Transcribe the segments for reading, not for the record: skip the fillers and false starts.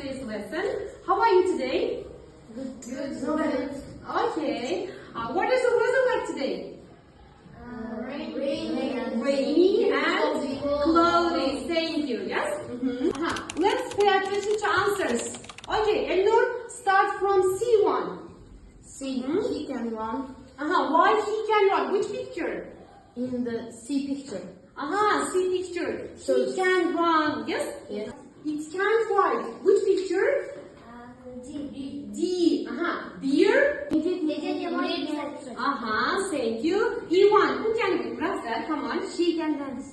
today's lesson. How are you today? Good. Okay. What is the weather like today? Rainy and cloudy. Thank you. Yes? Let's pay attention to answers. Okay, Elnur, start from C1. He can run Why he can run? Which picture? in the C picture. C picture. So He can run. Yes? Yes. It can fly. Which picture? D. Deer. Thank you. E1. Who can read? Rafsar, come on. She can dance.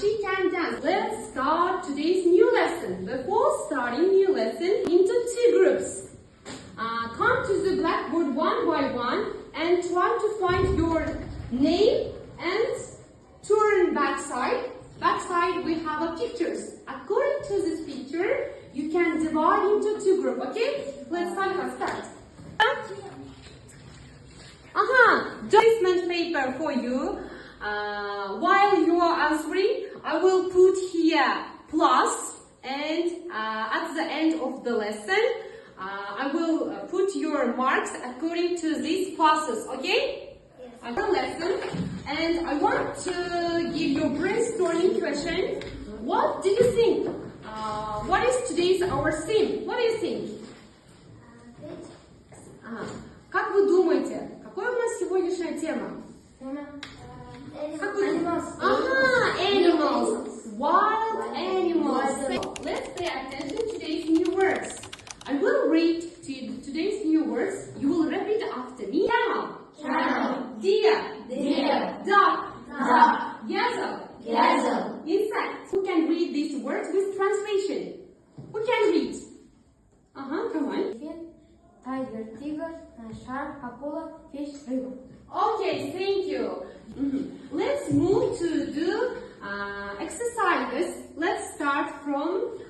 She can dance. Let's start today's new lesson. Before starting new lesson, into two groups. Come to the blackboard one by one and try to find your name and turn backside. Backside we have a pictures. According to this picture, you can divide into two groups. Okay? Let's start. Placement paper for you. While you are answering, I will put here plus, and at the end of the lesson, I will put your marks according to these classes. Okay? Yes. The lesson, and I want to give you a brainstorming question. What do you think? What is today's our theme? What do you think? Как вы думаете, какая у нас сегодняшняя тема? Animals. Wild animals. Let's pay attention to today's new words. I will read today's new words. You will repeat after me. Camel. Deer. Duck. Gazelle. Insect. Who can read these words with translation? Who can read? Come on. Tiger, tiger, shark, akula, fish, river. Okay, thank you. Let's move to do exercises. Let's start from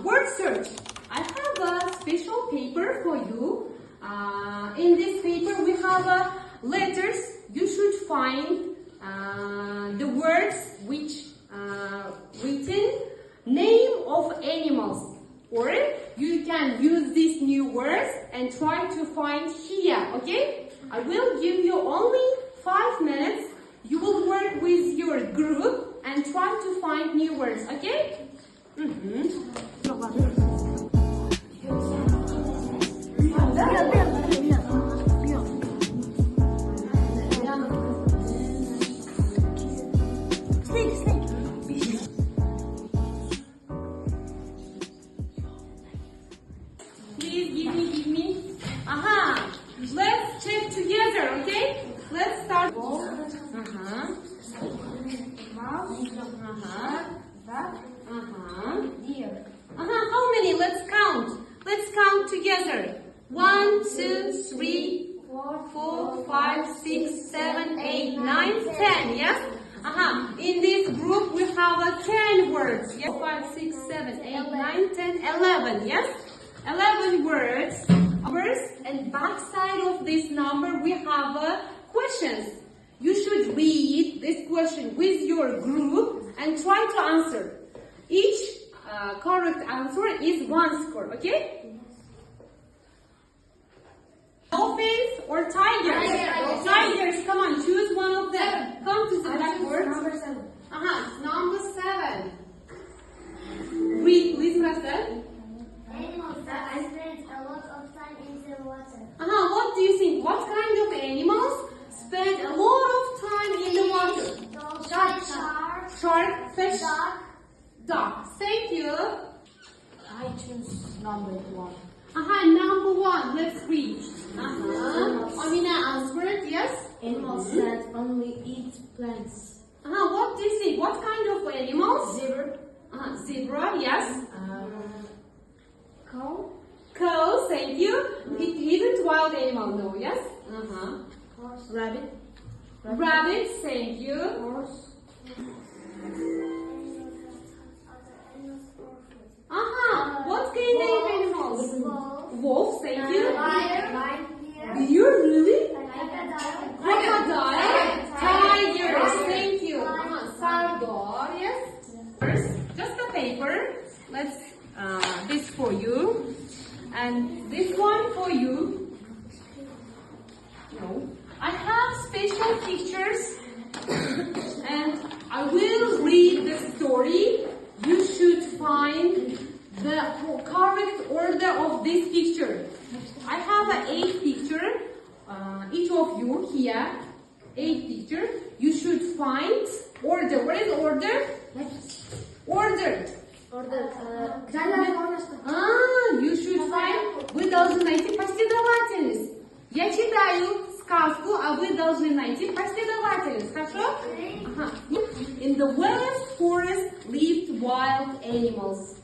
word search. I have a special paper for you. In this paper we have letters. You should find the words which written name of animals. Or you can use these new words and try to find here, okay? I will give you only 5 minutes. You will work with your group and try to find new words, okay? Please give me. Let's check together, okay? Let's start. Deer. How many? Let's count. Let's count together. 1, 2, 3, 4, 5, 6, 7, 8, 9, 10. Yes? In this group we have 10 words. Yes? 5, 6, 7, 8, 9, 10, 11. Yes? 11 words. And backside of this number we have questions. You should read this question with your group and try to answer. Each correct answer is 1 score, okay? Dolphins or tigers? Tigers, come on, choose one of them. Come to the blackboard. Number 7. It's number 7. Read, please, Rasa. Animals that spend a lot of time in the water. What do you think? What kind of animals spend a lot of time in the water? Shark, fish, duck. Thank you. I choose number 1. Number 1. Let's read. Amina answered, yes? Animals that only eat plants. What do you think? What kind of animals? Zebra. Zebra, yes. Cow. Cow, thank you. It isn't wild animal, no, yes? Rabbit. Rabbit, thank you. Horse. What kind of animals? Wolf, thank you. Lion. Deer, really? Crocodile. Crocodile. Tigers, thank you. Sargor, yes? First, just a paper. Let's this for you. And this one for you. No. I have special pictures and I will read the story. You should find the correct order of this picture. I have 8 pictures. Each of you here, 8 pictures. You should find order. What is order? Order. You should find. Вы должны найти последовательность. Я читаю сказку, а вы должны найти последовательность. Хорошо? Ага. In the west forest lived wild animals.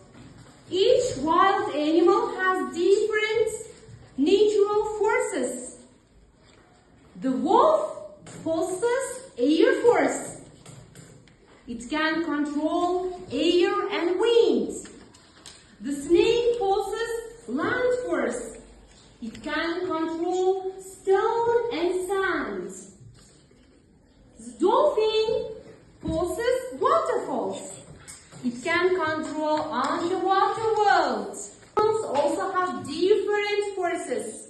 Each wild animal has different natural forces. The wolf possesses air force. It can control air and wind. The snake possesses land force. It can control stone and sand. The dolphin possesses waterfalls. It can control underwater worlds. Animals also have different forces.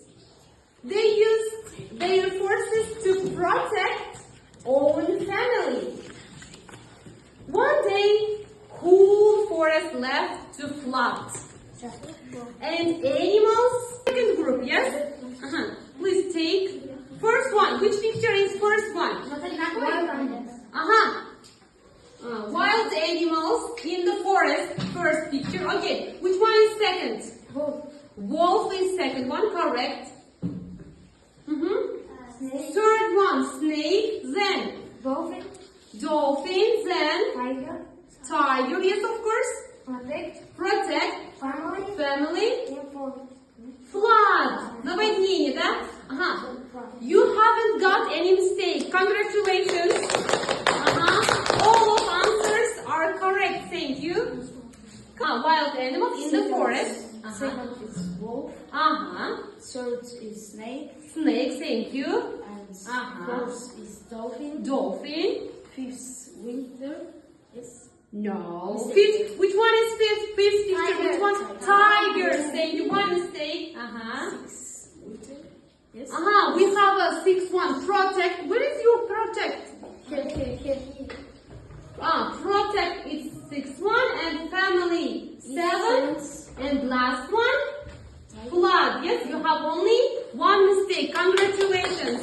They use their forces to protect own family. One day, whole forest left to flood. And animals, second group, yes? Please take first one. Which picture is first one? Wild animals in the forest, first picture. Okay, which one is second? Wolf is second one, correct. Snake. Third one, snake, then Dolphin. dolphin, then Tiger. tiger, yes of course. Protect, Family. family, Info. flood, наводнение, да? You haven't got any mistake. Congratulations. All of answers are correct. Thank you. Wild animals in the forest. Second is wolf. Third is snake. snake. Thank you. And fourth is dolphin. Dolphin. Fifth winter is No. Fifth. Which one is fifth? Fifth picture. Tiger. Which one? Tiger. Thank you. One mistake. sixth winter. Yes. We have a sixth one. Protect. Where is your protect? Here. Protect is sixth one, and family seventh, and last one flood. Yes, you have only one mistake. Congratulations.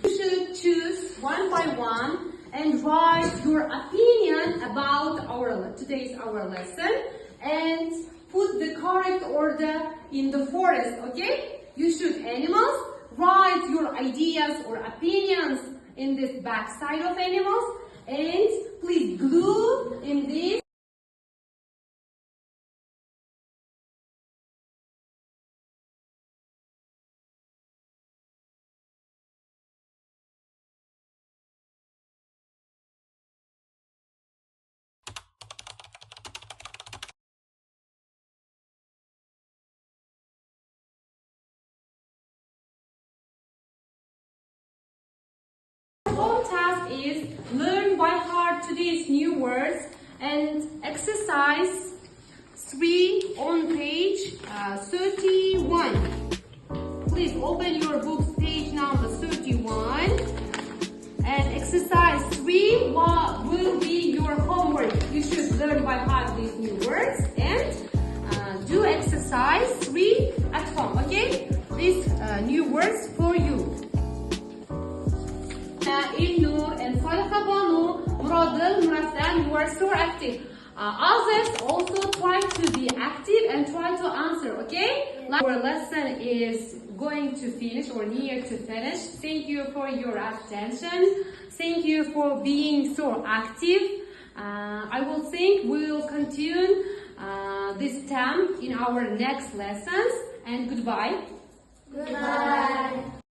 You should choose one by one and write your opinion about today's lesson and put the correct order in the forest. Okay? You should animals. Write your ideas or opinions in this back side of animals. And please glue in this. Whole task is learn by heart today's new words and exercise 3 on page 31. Please open your books, page number 31, and exercise 3 will be your homework. You should learn by heart these new words and do exercise 3 at home. Okay? These new words for you. Ilnur and Salha Banu, Muradil, Murasan, you are so active. Others also try to be active and try to answer, okay? Our lesson is going to finish or near to finish. Thank you for your attention. Thank you for being so active. I will think we will continue this term in our next lessons. And goodbye. Goodbye.